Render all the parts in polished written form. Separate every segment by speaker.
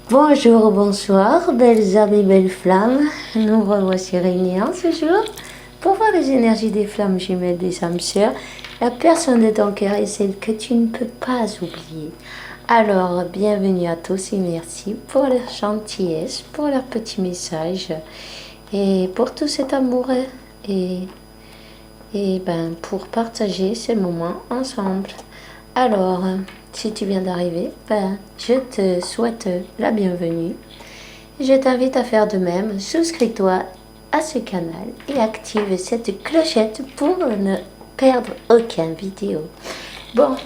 Speaker 1: Bonjour, bonsoir, belles âmes et belles flammes. Nous revoici réunis en ce jour pour voir les énergies des flammes jumelles des âmes sœurs, la personne de ton cœur et celle que tu ne peux pas oublier. Alors, bienvenue à tous et merci pour leur gentillesse, pour leur petit message et pour tout cet amour et pour partager ces moments ensemble. Alors, si tu viens d'arriver, je te souhaite la bienvenue. Je t'invite à faire de même. Souscris-toi à ce canal et active cette clochette pour ne perdre aucune vidéo. Bon,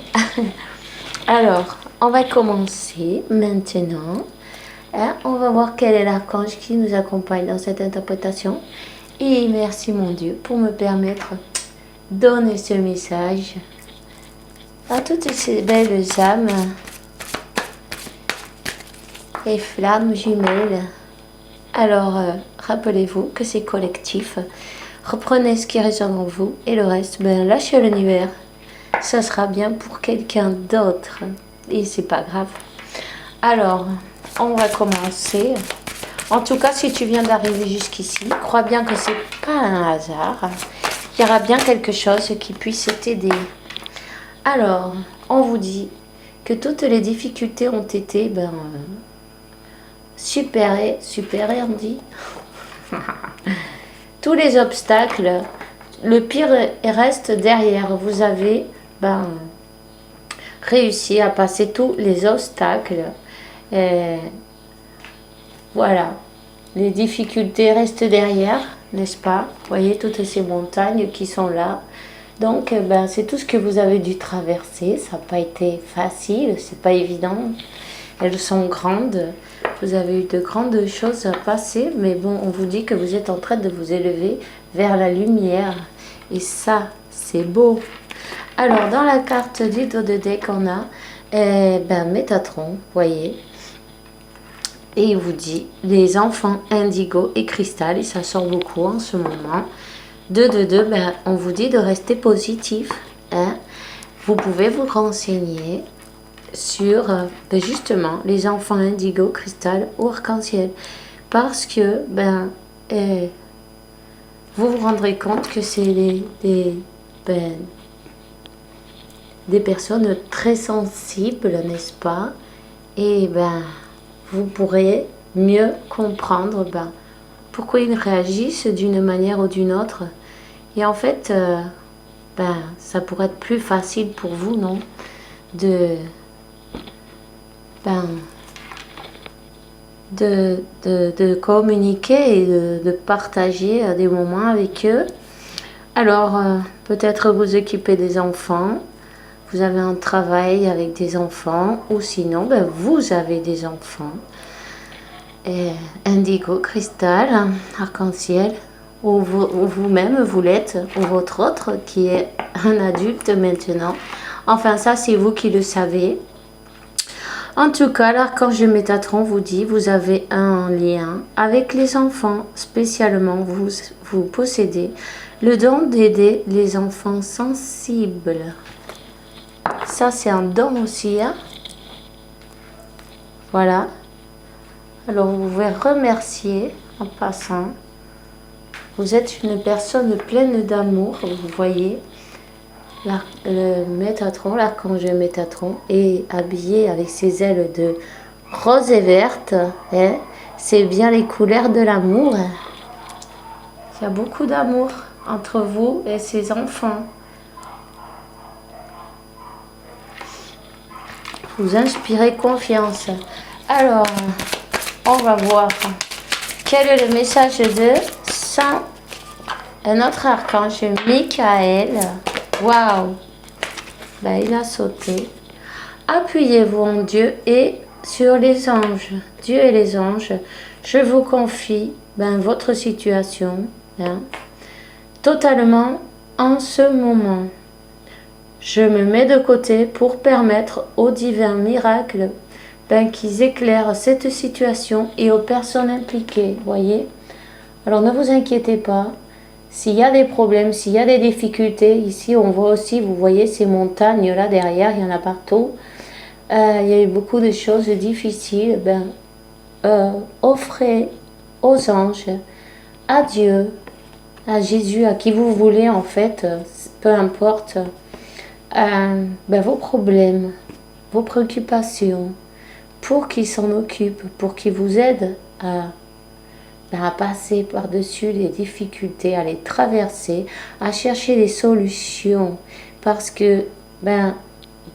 Speaker 1: alors, on va commencer maintenant. On va voir quel est l'archange qui nous accompagne dans cette interprétation. Et merci mon Dieu pour me permettre de donner ce message à toutes ces belles âmes et flammes jumelles. Alors, rappelez-vous que c'est collectif. Reprenez ce qui résonne en vous et le reste, lâchez l'univers. Ça sera bien pour quelqu'un d'autre. Et c'est pas grave. Alors, on va commencer. En tout cas, si tu viens d'arriver jusqu'ici, crois bien que c'est pas un hasard. Il y aura bien quelque chose qui puisse t'aider. Alors, on vous dit que toutes les difficultés ont été superées, on dit. Tous les obstacles, le pire reste derrière. Vous avez réussi à passer tous les obstacles. Voilà, les difficultés restent derrière, n'est-ce pas? Vous voyez toutes ces montagnes qui sont là. Donc, c'est tout ce que vous avez dû traverser. Ça n'a pas été facile, c'est pas évident. Elles sont grandes. Vous avez eu de grandes choses à passer. Mais bon, on vous dit que vous êtes en train de vous élever vers la lumière. Et ça, c'est beau. Alors, dans la carte du dos de deck, on a Métatron, voyez. Et il vous dit, les enfants indigo et cristal. Et ça sort beaucoup en ce moment. 2, on vous dit de rester positif. Vous pouvez vous renseigner sur justement les enfants indigo, cristal ou arc-en-ciel. Parce que vous vous rendrez compte que c'est des personnes très sensibles, n'est-ce pas? Et vous pourrez mieux comprendre pourquoi ils réagissent d'une manière ou d'une autre. Et en fait, ça pourrait être plus facile pour vous, non? De communiquer et de partager des moments avec eux. Alors, peut-être vous occuper des enfants. Vous avez un travail avec des enfants. Ou sinon, vous avez des enfants. Indigo, cristal, arc-en-ciel. Ou vous-même vous l'êtes, ou votre autre qui est un adulte maintenant. Enfin, ça, c'est vous qui le savez. En tout cas, l'archange Métatron vous dit, vous avez un lien avec les enfants. Spécialement, vous possédez le don d'aider les enfants sensibles. Ça, c'est un don aussi. Voilà. Alors, vous pouvez remercier en passant. Vous êtes une personne pleine d'amour, vous voyez. Le Métatron, l'archange Métatron est habillé avec ses ailes de rose et verte. C'est bien les couleurs de l'amour. Il y a beaucoup d'amour entre vous et ses enfants. Vous inspirez confiance. Alors, on va voir quel est le message de notre archange Michael. Waouh! Il a sauté. Appuyez-vous en Dieu et sur les anges. Dieu et les anges, je vous confie votre situation totalement en ce moment. Je me mets de côté pour permettre aux divins miracles qu'ils éclairent cette situation et aux personnes impliquées. Voyez? Alors ne vous inquiétez pas. S'il y a des problèmes, s'il y a des difficultés, ici on voit aussi, vous voyez ces montagnes là derrière, il y en a partout. Il y a eu beaucoup de choses difficiles. offrez aux anges, à Dieu, à Jésus, à qui vous voulez en fait, peu importe, vos problèmes, vos préoccupations, pour qu'il s'en occupe, pour qu'il vous aide à passer par-dessus les difficultés, à les traverser, à chercher des solutions. Parce que,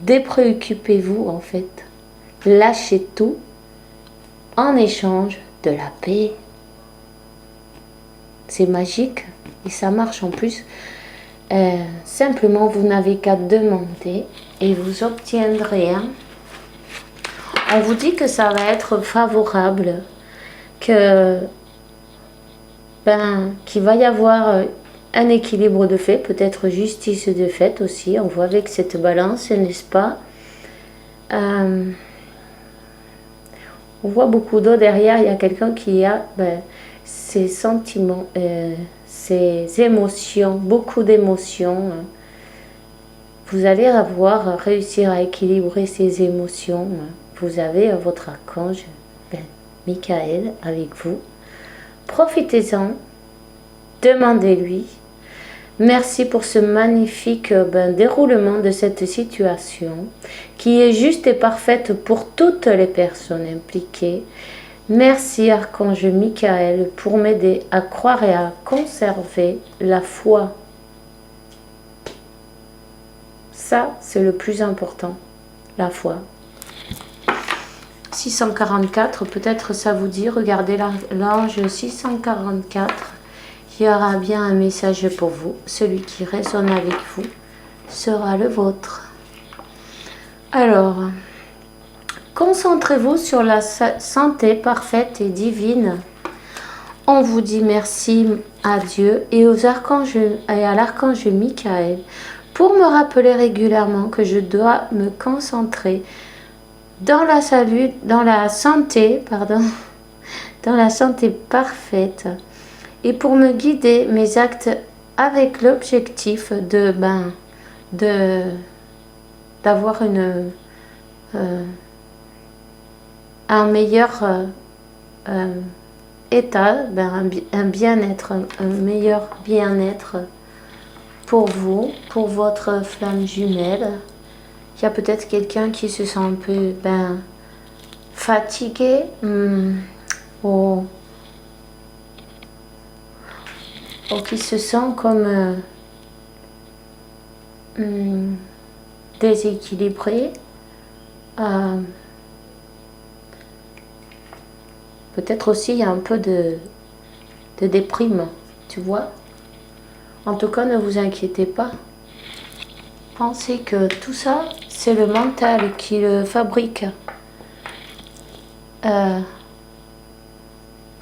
Speaker 1: dépréoccupez-vous en fait. Lâchez tout en échange de la paix. C'est magique et ça marche en plus. Simplement, vous n'avez qu'à demander et vous obtiendrez. On vous dit que ça va être favorable, que qu'il va y avoir un équilibre de fait, peut-être justice de fait aussi. On voit avec cette balance, n'est-ce pas? On voit beaucoup d'eau derrière. Il y a quelqu'un qui a ses sentiments, ses émotions, beaucoup d'émotions. Vous allez réussir à équilibrer ces émotions. Vous avez votre archange, Michael, avec vous. Profitez-en, demandez-lui. Merci pour ce magnifique déroulement de cette situation qui est juste et parfaite pour toutes les personnes impliquées. Merci Archange Michael pour m'aider à croire et à conserver la foi. Ça, c'est le plus important, la foi. 644, peut-être ça vous dit, regardez l'ange 644, il y aura bien un message pour vous. Celui qui résonne avec vous sera le vôtre. Alors, concentrez-vous sur la santé parfaite et divine. On vous dit merci à Dieu et aux archanges et à l'archange Michael pour me rappeler régulièrement que je dois me concentrer dans la santé parfaite et pour me guider mes actes avec l'objectif d'avoir un meilleur état, un bien-être, un meilleur bien-être pour vous, pour votre flamme jumelle. Il y a peut-être quelqu'un qui se sent un peu fatigué ou qui se sent comme déséquilibré. Peut-être aussi il y a un peu de déprime, tu vois. En tout cas, ne vous inquiétez pas. Pensez que tout ça, c'est le mental qui le fabrique.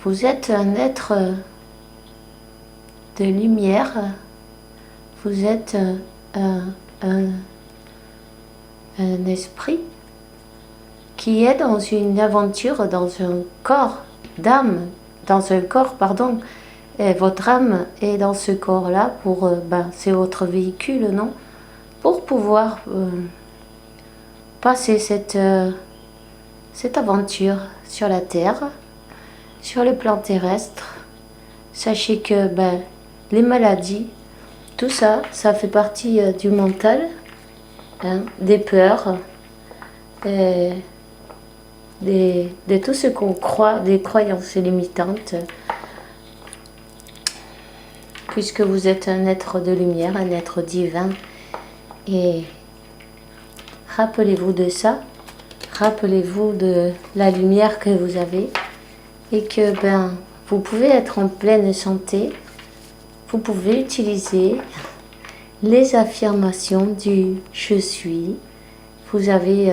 Speaker 1: Vous êtes un être de lumière. Vous êtes un esprit qui est dans une aventure, dans un corps d'âme, et votre âme est dans ce corps-là pour, c'est votre véhicule, non? Pour pouvoir passer cette aventure sur la Terre, sur le plan terrestre. Sachez que les maladies, tout ça, ça fait partie du mental, des peurs, de tout ce qu'on croit, des croyances limitantes, puisque vous êtes un être de lumière, un être divin. Et rappelez-vous de ça, rappelez-vous de la lumière que vous avez et que vous pouvez être en pleine santé, vous pouvez utiliser les affirmations du « je suis ». Vous avez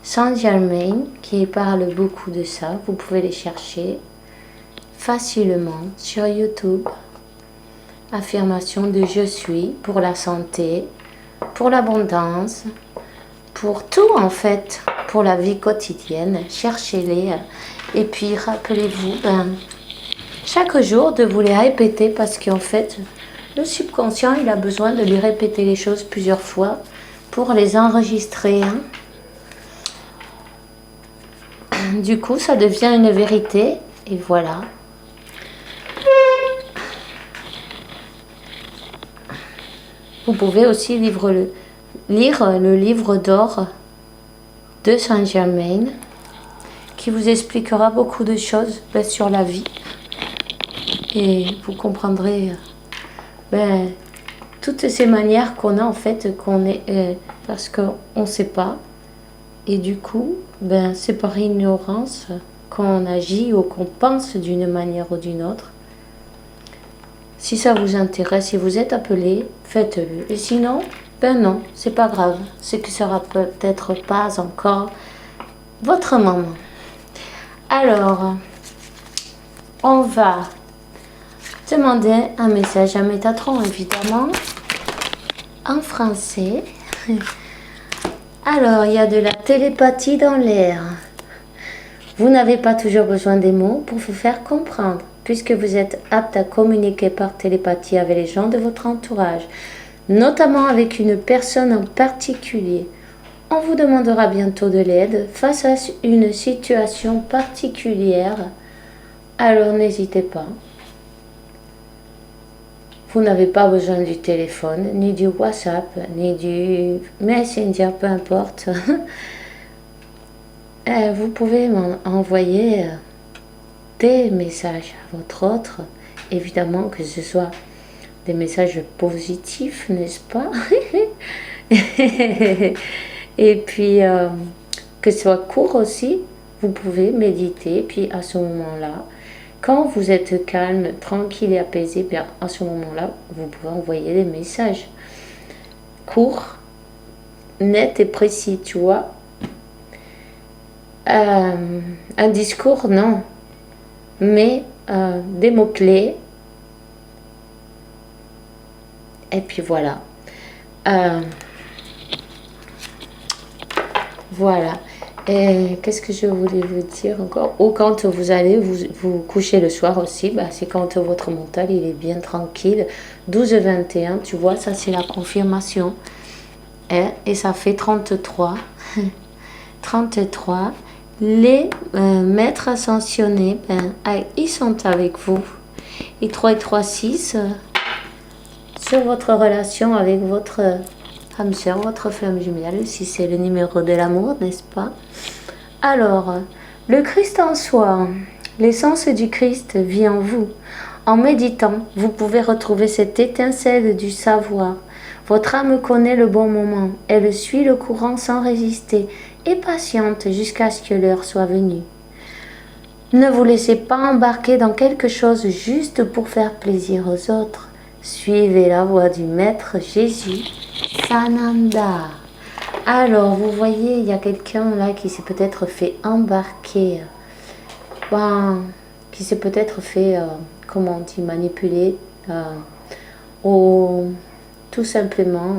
Speaker 1: Saint Germain qui parle beaucoup de ça, vous pouvez les chercher facilement sur YouTube. Affirmation de je suis pour la santé, pour l'abondance, pour tout en fait, pour la vie quotidienne. Cherchez-les et puis rappelez-vous chaque jour de vous les répéter parce qu'en fait le subconscient il a besoin de lui répéter les choses plusieurs fois pour les enregistrer. du coup, ça devient une vérité. Et voilà. Vous pouvez aussi lire le livre d'or de Saint-Germain, qui vous expliquera beaucoup de choses sur la vie. Et vous comprendrez toutes ces manières qu'on a en fait, parce qu'on ne sait pas. Et du coup, c'est par ignorance qu'on agit ou qu'on pense d'une manière ou d'une autre. Si ça vous intéresse, si vous êtes appelé, faites-le. Et sinon, non, c'est pas grave. C'est que ça sera peut-être pas encore votre moment. Alors, on va demander un message à Métatron, évidemment, en français. Alors, il y a de la télépathie dans l'air. Vous n'avez pas toujours besoin des mots pour vous faire comprendre, puisque vous êtes apte à communiquer par télépathie avec les gens de votre entourage, notamment avec une personne en particulier. On vous demandera bientôt de l'aide face à une situation particulière, alors n'hésitez pas. Vous n'avez pas besoin du téléphone, ni du WhatsApp, ni du Messenger, peu importe. Vous pouvez m'envoyer des messages à votre autre, évidemment que ce soit des messages positifs, n'est-ce pas? Et puis, que ce soit court aussi, vous pouvez méditer, puis à ce moment-là, quand vous êtes calme, tranquille et apaisé, bien à ce moment-là, vous pouvez envoyer des messages courts, nets et précis, tu vois. Un discours, non, mais des mots-clés. Et puis voilà. Voilà. Et qu'est-ce que je voulais vous dire encore? Ou quand vous allez vous coucher le soir aussi, c'est quand votre mental il est bien tranquille. 12-21, tu vois, ça c'est la confirmation. Et ça fait 33. 33. Les maîtres ascensionnés, ils sont avec vous. Et 3 et 3, 6, sur votre relation avec votre âme sœur, votre flamme jumelle, si c'est le numéro de l'amour, n'est-ce pas? Alors, le Christ en soi, l'essence du Christ vit en vous. En méditant, vous pouvez retrouver cette étincelle du savoir. Votre âme connaît le bon moment, elle suit le courant sans résister et patiente jusqu'à ce que l'heure soit venue. Ne vous laissez pas embarquer dans quelque chose juste pour faire plaisir aux autres. Suivez la voie du Maître Jésus, Sananda. Alors, vous voyez, il y a quelqu'un là qui s'est peut-être fait embarquer, qui s'est peut-être fait, comment on dit, manipuler, ou tout simplement,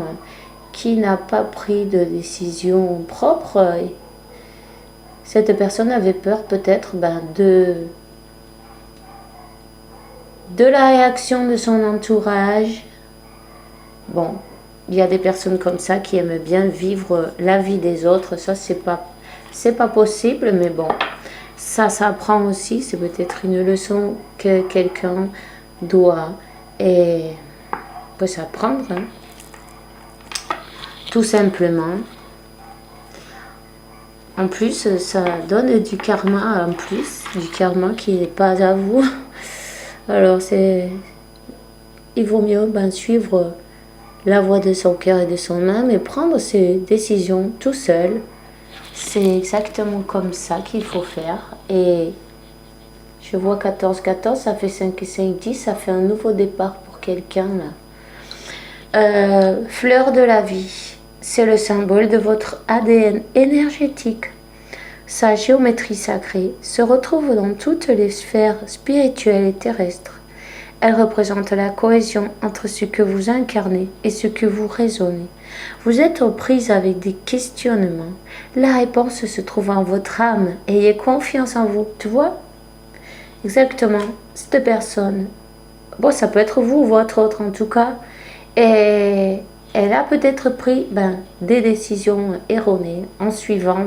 Speaker 1: qui n'a pas pris de décision propre. Cette personne avait peur peut-être de la réaction de son entourage. Bon, il y a des personnes comme ça qui aiment bien vivre la vie des autres. Ça, c'est pas possible, mais bon, ça s'apprend aussi. C'est peut-être une leçon que quelqu'un doit s'apprendre, hein. Tout simplement. En plus, ça donne du karma, du karma qui n'est pas à vous. Alors, il vaut mieux suivre la voie de son cœur et de son âme et prendre ses décisions tout seul. C'est exactement comme ça qu'il faut faire. Et je vois 14-14, ça fait 5 et 5, 10, ça fait un nouveau départ pour quelqu'un là. Fleur de la vie. C'est le symbole de votre ADN énergétique. Sa géométrie sacrée se retrouve dans toutes les sphères spirituelles et terrestres. Elle représente la cohésion entre ce que vous incarnez et ce que vous raisonnez. Vous êtes aux prises avec des questionnements. La réponse se trouve en votre âme. Ayez confiance en vous. Tu vois? Exactement. Cette personne, ça peut être vous ou votre autre en tout cas. Et elle a peut-être pris des décisions erronées en suivant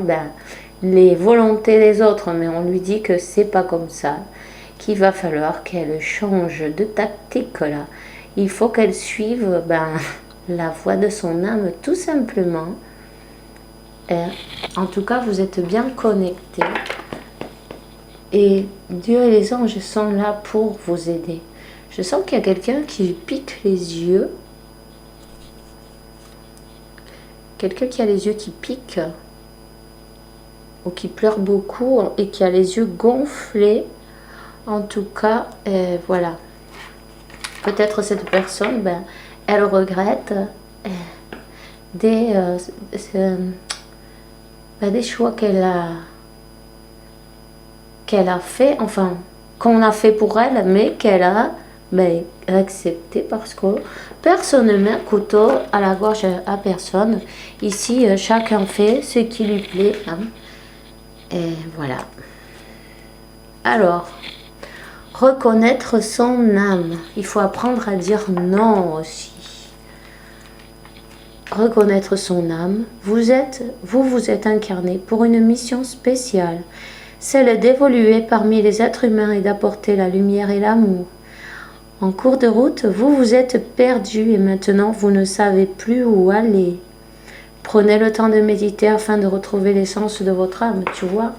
Speaker 1: les volontés des autres, mais on lui dit que c'est pas comme ça, qu'il va falloir qu'elle change de tactique là. Il faut qu'elle suive la voie de son âme, tout simplement. Et, en tout cas, vous êtes bien connectés. Et Dieu et les anges sont là pour vous aider. Je sens qu'il y a quelqu'un qui pique les yeux. Quelqu'un qui a les yeux qui piquent. Ou qui pleure beaucoup et qui a les yeux gonflés. En tout cas, voilà. Peut-être cette personne, elle regrette des choix qu'elle a fait, enfin, qu'on a fait pour elle, mais qu'elle a accepté parce que personne ne met un couteau à la gorge à personne. Ici, chacun fait ce qui lui plaît. Hein. Et voilà. Alors, reconnaître son âme. Il faut apprendre à dire non aussi. Reconnaître son âme. Vous êtes incarné pour une mission spéciale. Celle d'évoluer parmi les êtres humains et d'apporter la lumière et l'amour. En cours de route, vous vous êtes perdu et maintenant vous ne savez plus où aller. Prenez le temps de méditer afin de retrouver l'essence de votre âme, tu vois.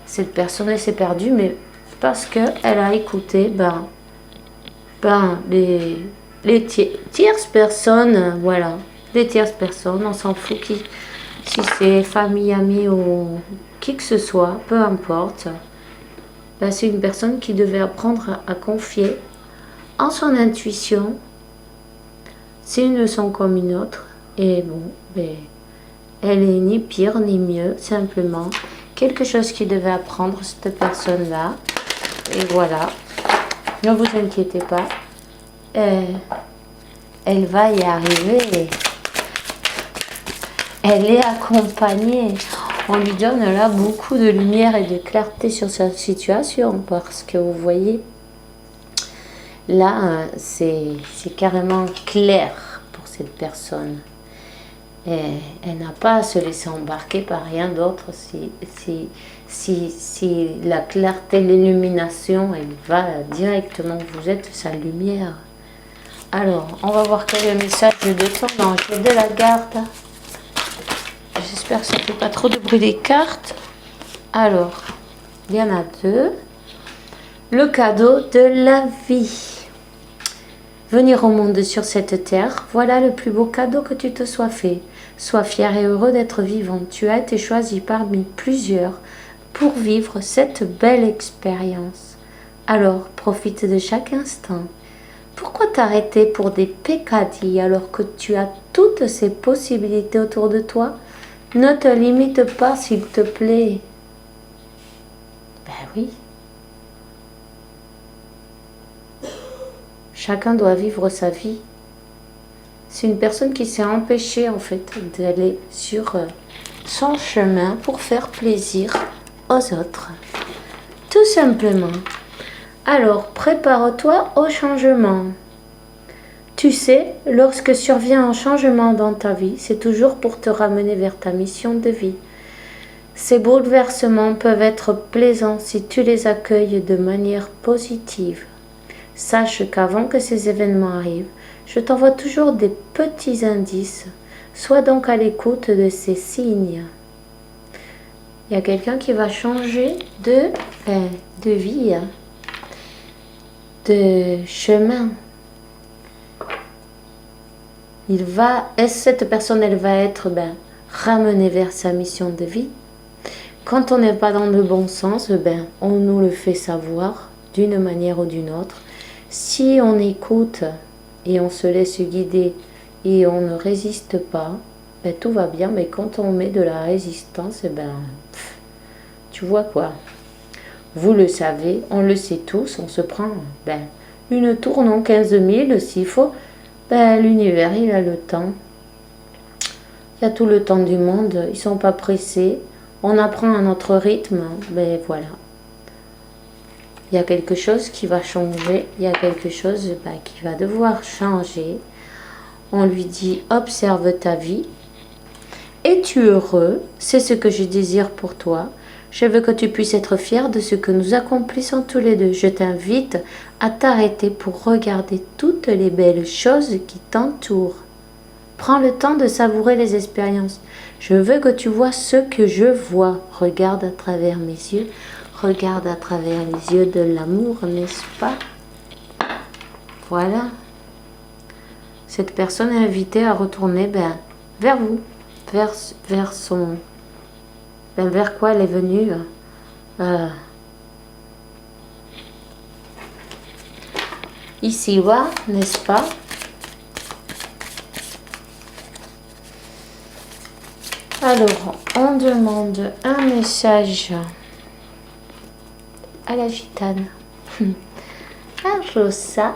Speaker 1: Cette personne elle s'est perdue, mais parce qu'elle a écouté les tierces personnes, voilà. Les tierces personnes, on s'en fout si c'est famille, amis ou qui que ce soit, peu importe. C'est une personne qui devait apprendre à confier en son intuition. C'est une leçon comme une autre. Et bon, elle est ni pire ni mieux, simplement quelque chose qui devait apprendre cette personne-là. Et voilà, ne vous inquiétez pas, elle va y arriver. Elle est accompagnée. On lui donne là beaucoup de lumière et de clarté sur sa situation parce que vous voyez, là, c'est carrément clair pour cette personne. Et elle n'a pas à se laisser embarquer par rien d'autre. Si la clarté, l'illumination, elle va directement, vous êtes sa lumière. Alors, on va voir quel est le message de ton ange de la garde. J'espère que ça ne fait pas trop de bruit des cartes. Alors, il y en a deux. Le cadeau de la vie. Venir au monde sur cette terre, voilà le plus beau cadeau que tu te sois fait. Sois fier et heureux d'être vivant. Tu as été choisi parmi plusieurs pour vivre cette belle expérience. Alors, profite de chaque instant. Pourquoi t'arrêter pour des peccadilles alors que tu as toutes ces possibilités autour de toi? Ne te limite pas, s'il te plaît. Oui. Chacun doit vivre sa vie. C'est une personne qui s'est empêchée, en fait, d'aller sur son chemin pour faire plaisir aux autres. Tout simplement. Alors, prépare-toi au changement. Tu sais, lorsque survient un changement dans ta vie, c'est toujours pour te ramener vers ta mission de vie. Ces bouleversements peuvent être plaisants si tu les accueilles de manière positive. Sache qu'avant que ces événements arrivent, je t'envoie toujours des petits indices. Sois donc à l'écoute de ces signes. Il y a quelqu'un qui va changer de vie, de chemin. Cette personne, elle va être ramenée vers sa mission de vie. Quand on n'est pas dans le bon sens, on nous le fait savoir d'une manière ou d'une autre. Si on écoute et on se laisse guider et on ne résiste pas, tout va bien. Mais quand on met de la résistance, tu vois quoi. Vous le savez, on le sait tous, on se prend une tourne en 15 000 s'il faut. L'univers, il a le temps. Il y a tout le temps du monde. Ils ne sont pas pressés. On apprend à notre rythme. Voilà. Il y a quelque chose qui va changer. Il y a quelque chose qui va devoir changer. On lui dit, observe ta vie. Es-tu heureux? C'est ce que je désire pour toi. Je veux que tu puisses être fier de ce que nous accomplissons tous les deux. Je t'invite à t'arrêter pour regarder toutes les belles choses qui t'entourent. Prends le temps de savourer les expériences. Je veux que tu vois ce que je vois. Regarde à travers mes yeux. Regarde à travers les yeux de l'amour, n'est-ce pas? Voilà. Cette personne est invitée à retourner vers vous, vers son... vers quoi elle est venue. Ici-bas, n'est-ce pas? Alors, on demande un message à la gitane. À Rosa.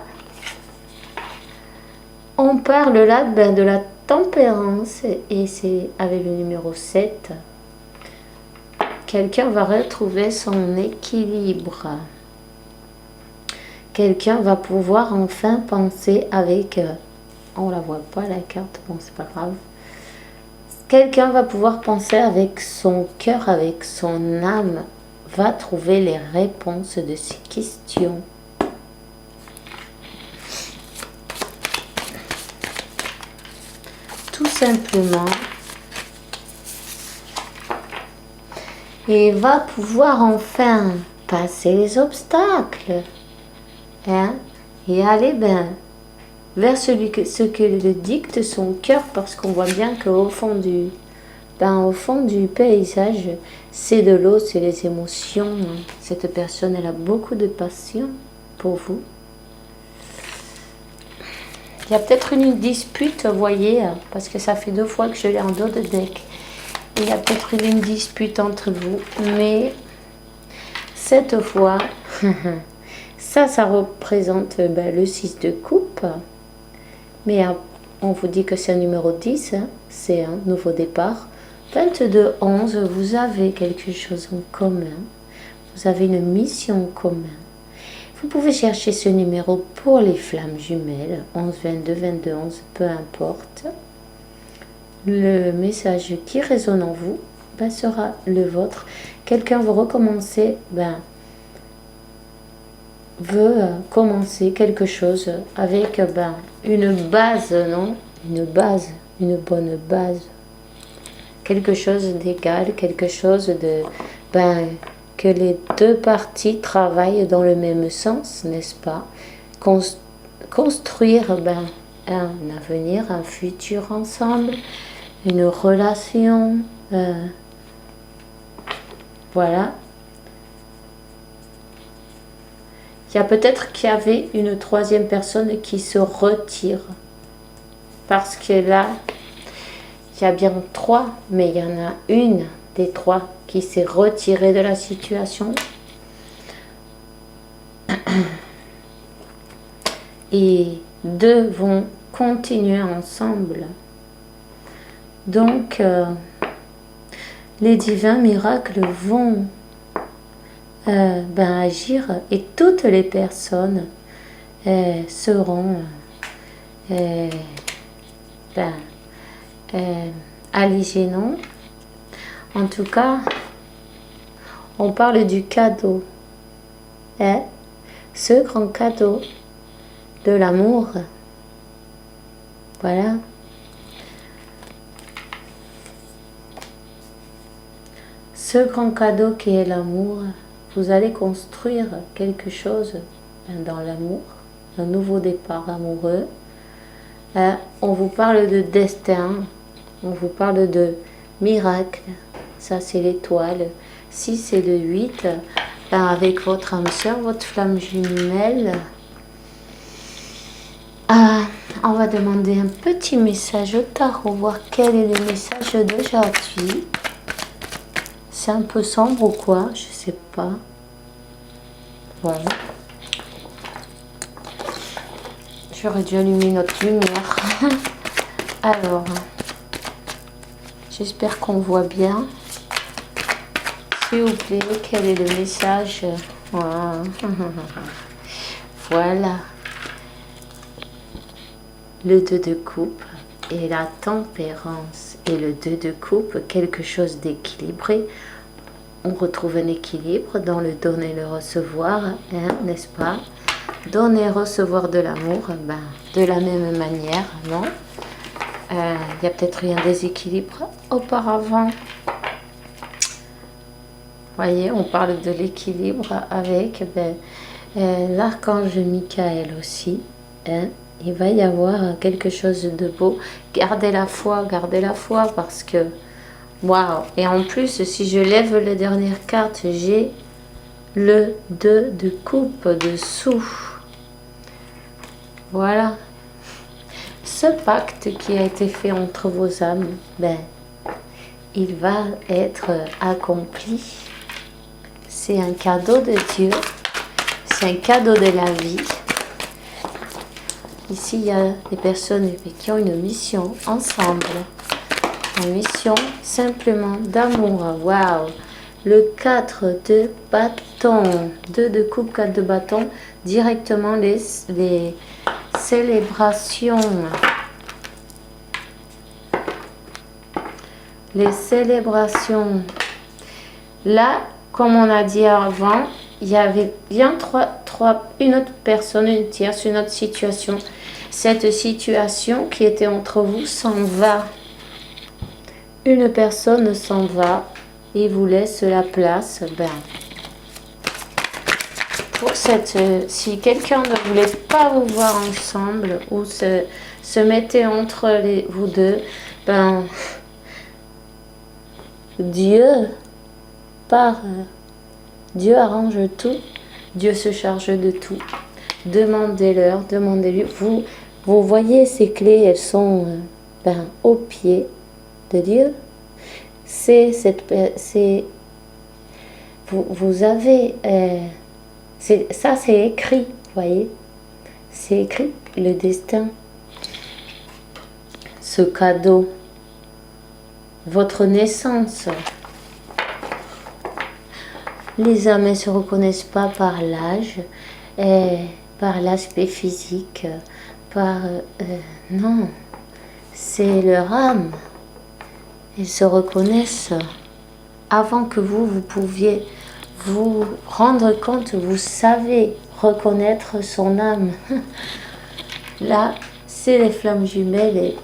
Speaker 1: On parle là de la tempérance et c'est avec le numéro 7. Quelqu'un va retrouver son équilibre. Quelqu'un va pouvoir enfin penser avec... on la voit pas la carte, bon c'est pas grave. Quelqu'un va pouvoir penser avec son cœur, avec son âme, va trouver les réponses de ses questions. Tout simplement. Et va pouvoir enfin passer les obstacles. Hein, et aller vers ce que le dicte son cœur, parce qu'on voit bien qu'au fond au fond du paysage, c'est de l'eau, c'est les émotions. Cette personne, elle a beaucoup de passion pour vous. Il y a peut-être une dispute, vous voyez, parce que ça fait 2 fois que je l'ai en dos de deck. Il y a peut-être une dispute entre vous, mais cette fois, ça représente le 6 de coupe. Mais on vous dit que c'est un numéro 10, hein, c'est un nouveau départ. 22-11, vous avez quelque chose en commun. Vous avez une mission en commun. Vous pouvez chercher ce numéro pour les flammes jumelles. 11, 22, 22, 11, peu importe. Le message qui résonne en vous sera le vôtre. Quelqu'un veut recommencer, veut commencer quelque chose avec une base, non? Une base, une bonne base. Quelque chose d'égal, quelque chose de... que les 2 parties travaillent dans le même sens, n'est-ce pas? Construire un avenir, un futur ensemble, une relation, voilà. Il y a peut-être qu'il y avait une 3e personne qui se retire. Parce que là, il y a bien 3, mais il y en a une des 3 qui s'est retirée de la situation. Et 2 vont continuer ensemble. Donc, les divins miracles vont agir et toutes les personnes seront allégées, non? En tout cas, on parle du cadeau, hein? Ce grand cadeau de l'amour, voilà. Ce grand cadeau qui est l'amour, vous allez construire quelque chose dans l'amour, un nouveau départ amoureux. On vous parle de destin, on vous parle de miracle, ça c'est l'étoile. 6 et de 8, avec votre âme sœur, votre flamme jumelle. On va demander un petit message au tarot, voir quel est le message d'aujourd'hui. C'est un peu sombre ou quoi? Je sais pas. Voilà. J'aurais dû allumer notre lumière. Alors, j'espère qu'on voit bien. S'il vous plaît, quel est le message? Voilà. Le 2 de coupe et la tempérance. et le 2 de coupe, quelque chose d'équilibré. On retrouve un équilibre dans le donner et le recevoir, hein, n'est-ce pas? Donner et recevoir de l'amour, ben, de la même manière, non? Il y a peut-être eu un déséquilibre auparavant. Voyez, on parle de l'équilibre avec l'archange Michael aussi. Hein, il va y avoir quelque chose de beau. Gardez la foi parce que, waouh! Et en plus, si je lève la dernière carte, j'ai le 2 de coupe dessous. Voilà. Ce pacte qui a été fait entre vos âmes, ben, il va être accompli. C'est un cadeau de Dieu. C'est un cadeau de la vie. Ici, il y a des personnes qui ont une mission ensemble. Une mission simplement d'amour. Waouh! Le 4 de bâton. 2 de coupe, 4 de bâton. Directement les célébrations. Les célébrations. Là, comme on a dit avant, il y avait bien une autre personne, une tierce, une autre situation. Cette situation qui était entre vous s'en va. Une personne s'en va et vous laisse la place. Ben, pour si quelqu'un ne voulait pas vous voir ensemble ou se mettait entre vous deux, ben, Dieu arrange tout. Dieu se charge de tout. Demandez-leur, demandez-lui. Vous voyez ces clés, elles sont au pied de Dieu. Vous avez ça, c'est écrit, voyez, c'est écrit, le destin, ce cadeau, votre naissance. Les âmes ne se reconnaissent pas par l'âge, par l'aspect physique, non, c'est leur âme. Ils se reconnaissent avant que vous pouviez vous rendre compte, vous savez reconnaître son âme. Là, c'est les flammes jumelles et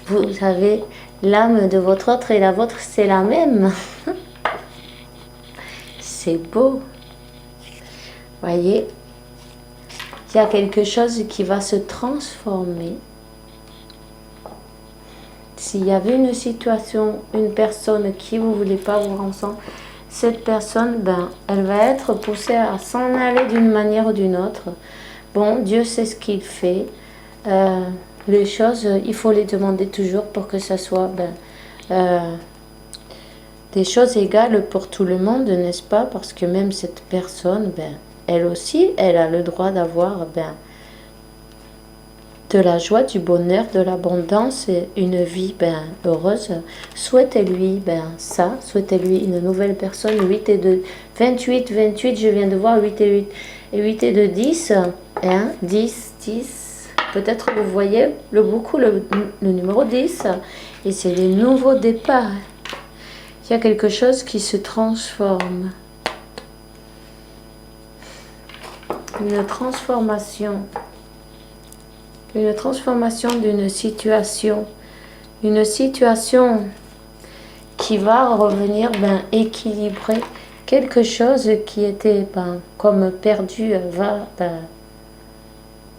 Speaker 1: vous avez l'âme de votre autre et la vôtre, c'est la même. C'est beau. Voyez, il y a quelque chose qui va se transformer. S'il y avait une situation, une personne qui vous voulez pas voir ensemble, cette personne, ben, elle va être poussée à s'en aller d'une manière ou d'une autre. Bon, Dieu sait ce qu'il fait. Les choses, il faut les demander toujours pour que ça soit des choses égales pour tout le monde, n'est-ce pas? Parce que même cette personne, ben, elle aussi, elle a le droit d'avoir de la joie, du bonheur, de l'abondance et une vie heureuse. Souhaitez-lui ça, souhaitez-lui une nouvelle personne. 8 et 2, 28, je viens de voir 8 et 8. Et 8 et 2, 10, 10. Peut-être vous voyez le numéro 10. Et c'est les nouveaux départs. Il y a quelque chose qui se transforme. Une transformation d'une situation. Une situation qui va revenir équilibrer. Quelque chose qui était comme perdu va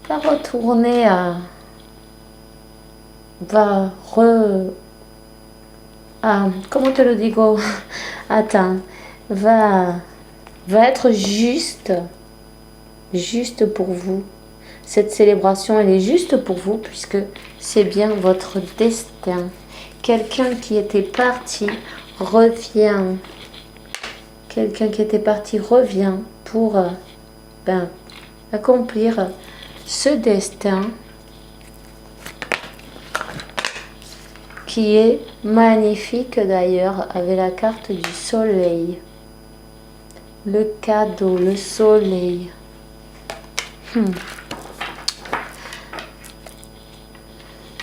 Speaker 1: retourner comment te le digo? Attends, va être juste pour vous. Cette célébration, elle est juste pour vous puisque c'est bien votre destin. Quelqu'un qui était parti revient. Quelqu'un qui était parti revient pour accomplir ce destin qui est magnifique d'ailleurs avec la carte du soleil. Le cadeau, le soleil.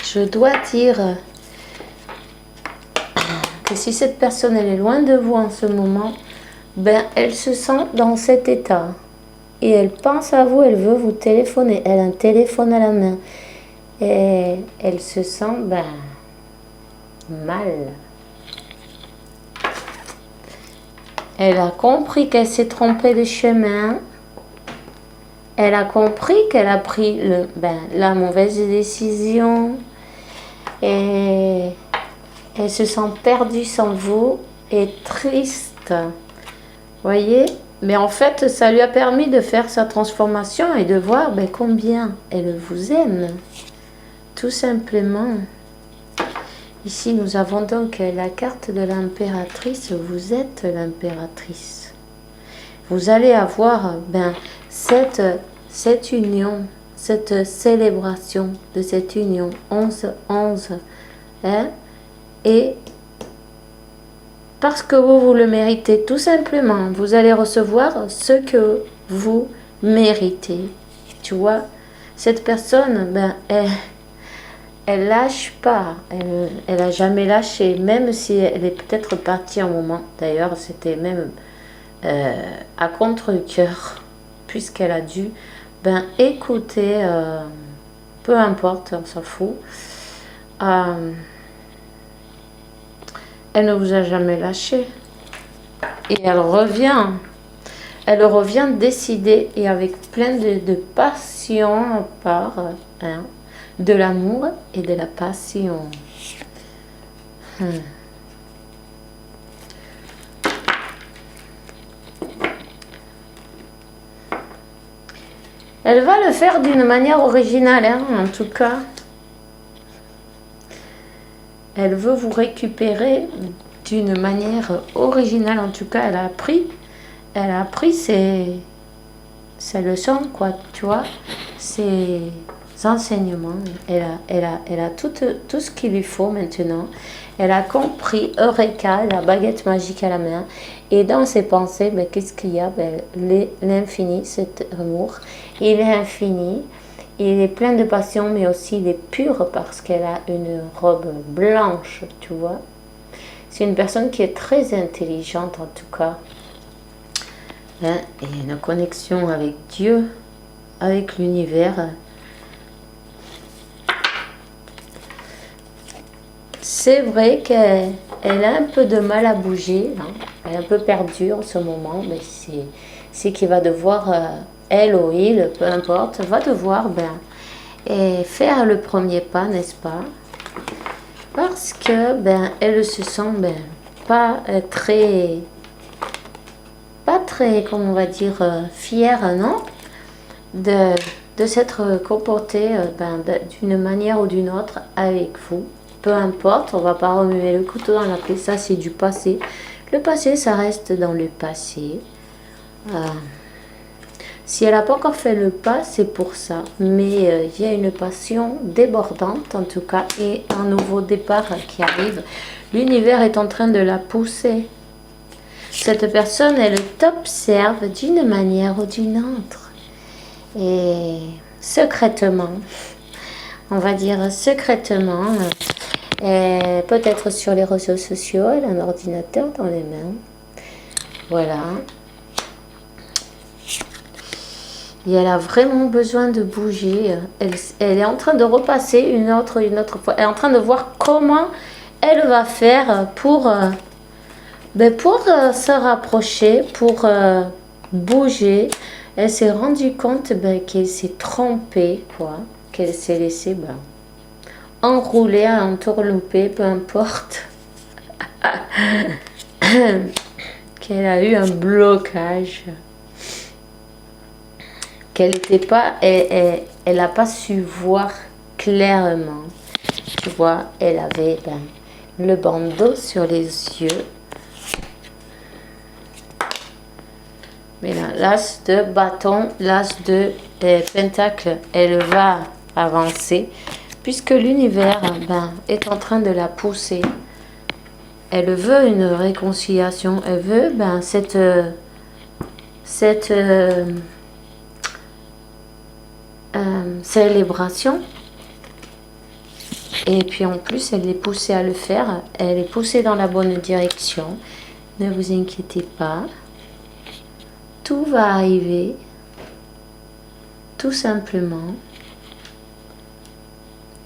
Speaker 1: Je dois dire que si cette personne elle est loin de vous en ce moment, ben elle se sent dans cet état. Et elle pense à vous, elle veut vous téléphoner. Elle a un téléphone à la main. Et elle se sent ben, mal. Elle a compris qu'elle s'est trompée de chemin. Elle a compris qu'elle a pris la mauvaise décision. Et elle se sent perdue sans vous et triste. Voyez? Mais en fait, ça lui a permis de faire sa transformation et de voir ben, combien elle vous aime. Tout simplement. Ici, nous avons donc la carte de l'impératrice. Vous êtes l'impératrice. Vous allez avoir ben, cette union, cette célébration de cette union 11-11. Hein? Et parce que vous le méritez, tout simplement, vous allez recevoir ce que vous méritez. Tu vois, cette personne, ben, elle lâche pas, elle a jamais lâché, même si elle est peut-être partie un moment. D'ailleurs, c'était même à contre-cœur, puisqu'elle a dû ben, écouter, peu importe, on s'en fout. Elle ne vous a jamais lâché. Et elle revient décidée et avec plein de passion par de l'amour et de la passion. Elle va le faire d'une manière originale, hein, en tout cas. Elle veut vous récupérer d'une manière originale, en tout cas. Elle a appris ses leçons, quoi, tu vois, ses enseignements. Elle a tout ce qu'il lui faut maintenant. Elle a compris, Eureka, la baguette magique à la main. Et dans ses pensées, ben, qu'est-ce qu'il y a? Ben, l'infini, cet amour. Il est infini. Il est plein de passion, mais aussi il est pur parce qu'elle a une robe blanche, tu vois. C'est une personne qui est très intelligente, en tout cas. Hein? Et une connexion avec Dieu, avec l'univers. C'est vrai qu'elle a un peu de mal à bouger. Hein? Elle est un peu perdue en ce moment, mais c'est qu'il va devoir... elle ou il, peu importe, va devoir et faire le premier pas, n'est-ce pas? Parce que elle se sent pas très, comment on va dire, fière, non? De s'être comportée d'une manière ou d'une autre avec vous. Peu importe, on va pas remuer le couteau dans la plaie, ça c'est du passé. Le passé, ça reste dans le passé. Si elle n'a pas encore fait le pas, c'est pour ça. Mais il y a une passion débordante, en tout cas, et un nouveau départ qui arrive. L'univers est en train de la pousser. Cette personne, elle t'observe d'une manière ou d'une autre. Et secrètement, on va dire secrètement, peut-être sur les réseaux sociaux, elle a un ordinateur dans les mains. Voilà. Et elle a vraiment besoin de bouger. Elle est en train de repasser une autre fois. Elle est en train de voir comment elle va faire pour se rapprocher, pour bouger. Elle s'est rendue compte qu'elle s'est trompée, quoi. Qu'elle s'est laissée enrouler, entourlouper, peu importe. Qu'elle a eu un blocage. Qu'elle n'était pas, elle n'a pas su voir clairement. Tu vois, elle avait le bandeau sur les yeux. Mais là, l'as de bâton, l'as de pentacle, elle va avancer puisque l'univers est en train de la pousser. Elle veut une réconciliation, elle veut cette célébration. Et puis en plus, elle est poussée à le faire. Elle est poussée dans la bonne direction. Ne vous inquiétez pas. Tout va arriver. Tout simplement.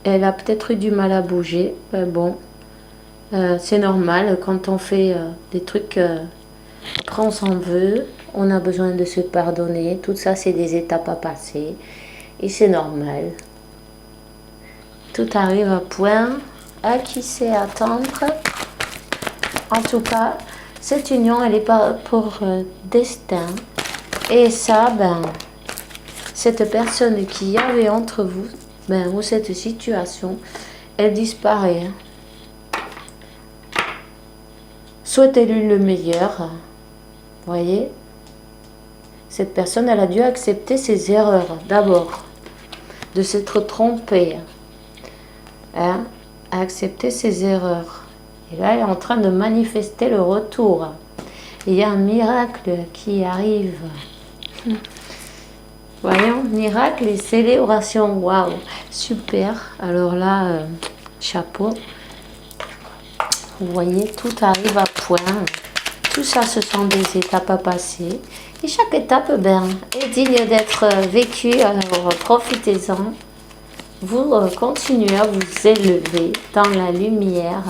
Speaker 1: Elle a peut-être eu du mal à bouger. Mais bon, c'est normal. Quand on fait des trucs, après on s'en veut. On a besoin de se pardonner. Tout ça, c'est des étapes à passer. Et c'est normal. Tout arrive à point. À qui sait attendre. En tout cas, cette union, elle est pas pour destin. Et ça, ben, cette personne qu'il y avait entre vous, ben, ou cette situation, elle disparaît. Souhaitez-lui le meilleur. Voyez, cette personne, elle a dû accepter ses erreurs d'abord, de s'être trompée, hein, accepter ses erreurs. Et là, elle est en train de manifester le retour. Il y a un miracle qui arrive. Voyons, miracle et célébration. Waouh, super. Alors là, chapeau. Vous voyez, tout arrive à point. Tout ça, ce sont des étapes à passer. Et chaque étape, ben, est digne d'être vécue. Alors, profitez-en. Vous continuez à vous élever dans la lumière.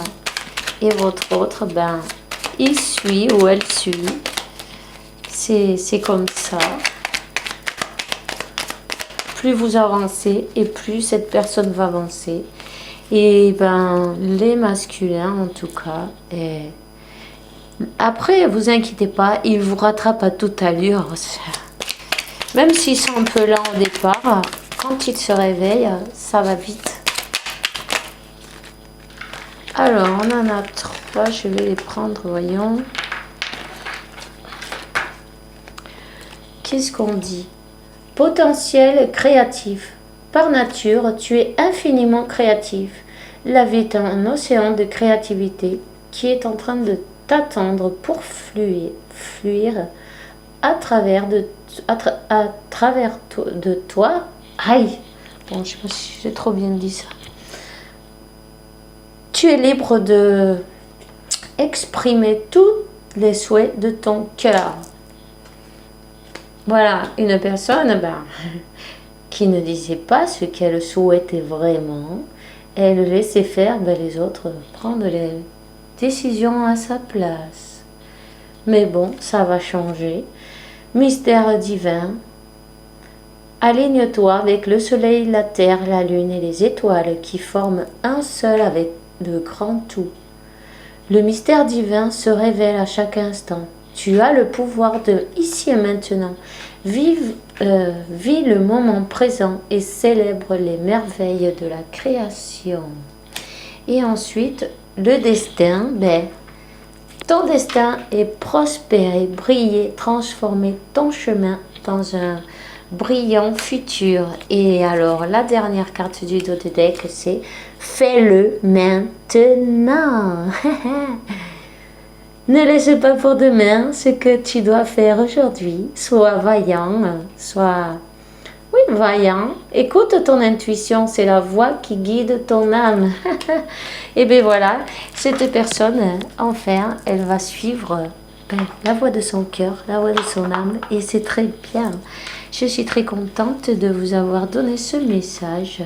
Speaker 1: Et votre autre, ben, il suit ou elle suit. C'est comme ça. Plus vous avancez et plus cette personne va avancer. Et ben, les masculins, en tout cas, après, vous inquiétez pas, ils vous rattrapent à toute allure. Même s'ils sont un peu lents au départ, quand ils se réveillent, ça va vite. Alors, on en a 3, je vais les prendre, voyons. Qu'est-ce qu'on dit? Potentiel créatif. Par nature, tu es infiniment créatif. La vie est un océan de créativité qui est en train de t'attendre pour fluir à travers de toi. Aïe, bon, je sais pas si j'ai trop bien dit ça. Tu es libre de exprimer tous les souhaits de ton cœur. Voilà, une personne qui ne disait pas ce qu'elle souhaitait vraiment, elle laissait faire les autres prendre les décisions à sa place. Mais bon, ça va changer. Mystère divin, aligne-toi avec le soleil, la terre, la lune et les étoiles qui forment un seul avec le grand tout. Le mystère divin se révèle à chaque instant. Tu as le pouvoir de ici et maintenant. Vis le moment présent et célèbre les merveilles de la création. Et ensuite, le destin, ton destin est prospérer, briller, transformer ton chemin dans un brillant futur. Et alors, la dernière carte du dos de deck, c'est fais-le maintenant. Ne laisse pas pour demain ce que tu dois faire aujourd'hui. Sois vaillant, vaillant. Écoute ton intuition, c'est la voix qui guide ton âme. Et bien voilà, cette personne, enfin, elle va suivre la voix de son cœur, la voix de son âme. Et c'est très bien. Je suis très contente de vous avoir donné ce message.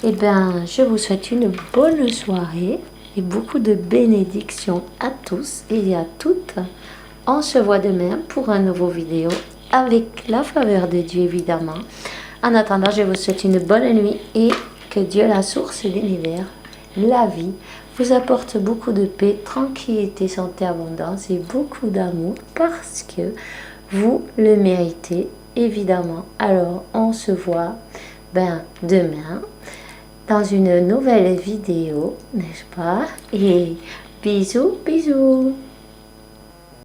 Speaker 1: Et bien, je vous souhaite une bonne soirée. Et beaucoup de bénédictions à tous et à toutes. On se voit demain pour un nouveau vidéo avec la faveur de Dieu évidemment. En attendant, je vous souhaite une bonne nuit et que Dieu, la source de l'univers, la vie, vous apporte beaucoup de paix, tranquillité, santé, abondance et beaucoup d'amour parce que vous le méritez évidemment. Alors, on se voit demain dans une nouvelle vidéo, n'est-ce pas? Et bisous, bisous!